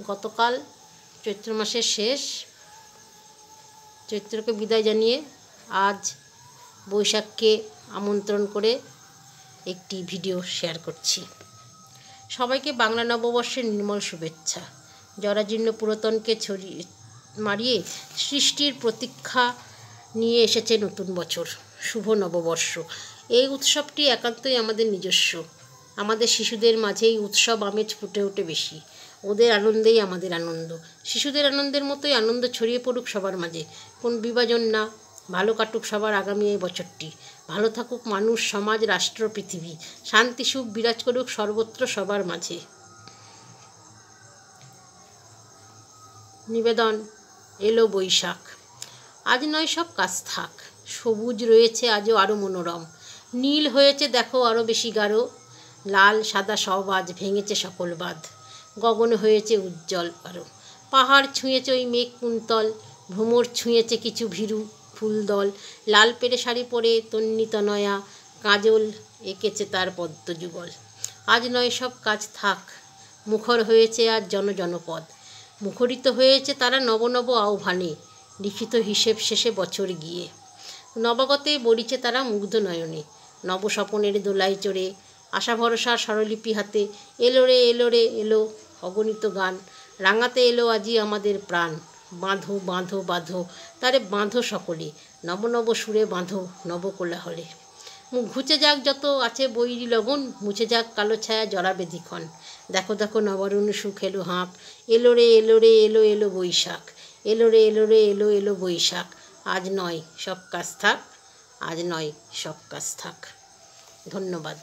গতকাল চৈত্র মাসের শেষ, চৈত্রকে বিদায় জানিয়ে আজ বৈশাখকে আমন্ত্রণ করে একটি ভিডিও শেয়ার করছি। সবাইকে বাংলা নববর্ষের নির্মল শুভেচ্ছা। জরাজীর্ণ পুরাতনকে মারিয়ে সৃষ্টির প্রতীক্ষা নিয়ে এসেছে নতুন বছর, শুভ নববর্ষ। এই উৎসবটি একান্তই আমাদের নিজস্ব। আমাদের শিশুদের মাঝে এই উৎসব আমেজ ফুটে ওঠে বেশি। ওদের আনন্দেই আমাদের আনন্দ। শিশুদের আনন্দের মতোই আনন্দ ছড়িয়ে পড়ুক সবার মাঝে, কোন বিভাজন না। ভালো কাটুক সবার আগামী এই বছরটি। ভালো থাকুক মানুষ, সমাজ, রাষ্ট্র, পৃথিবী। শান্তি সুখ বিরাজ করুক সর্বত্র সবার মাঝে। নিবেদন, এলো বৈশাখ। আজ নয় সব কাজ থাক, সবুজ রয়েছে আজও আরও মনোরম। নীল হয়েছে দেখো আরও বেশি গাঢ়, লাল সাদা সব আজ ভেঙেছে সকল বাঁধ। গগন হয়েছে উজ্জ্বল আরও, পাহাড় ছুঁয়েছে ওই মেঘ কুন্তল, ভ্রমর ছুঁয়েছে কিছু ভীরু ফুলদল। লাল পেরে শাড়ি পরে তন্বী তনয়া, কাজল এঁকেছে তার পদ্মযুগল। আজ নয় সব কাজ থাক, মুখর হয়েছে আজ জনপদ। মুখরিত হয়েছে তারা নব নব আহ্বানে, লিখিত হিসেব শেষে বছর গিয়ে। নবাগতে বলিছে তারা মুগ্ধ নয়নে, নবস্বপনের দোলায় চড়ে, আশা ভরসা স্বরলিপি হাতে। এলো রে এলো রে এলো অগণিত গান, রাঙাতে এলো আজি আমাদের প্রাণ। বাঁধো বাঁধো বাঁধো তারে বাঁধো সকলে, নব নব সুরে বাঁধো নব কোলাহলে। মুখ ঘুচে যাক যত আছে বৈরী লগন, মুছে যাক কালো ছায়া জরা বেধিক্ষণ। দেখো দেখো নবারুণ সুখ এলো হাঁপ, এলো রে এলো রে এলো এলো বৈশাখ। এলো রে এলো রে এলো এলো বৈশাখ। আজ নয় সব কাজ থাক, আজ নয় সব কাজ থাক। ধন্যবাদ।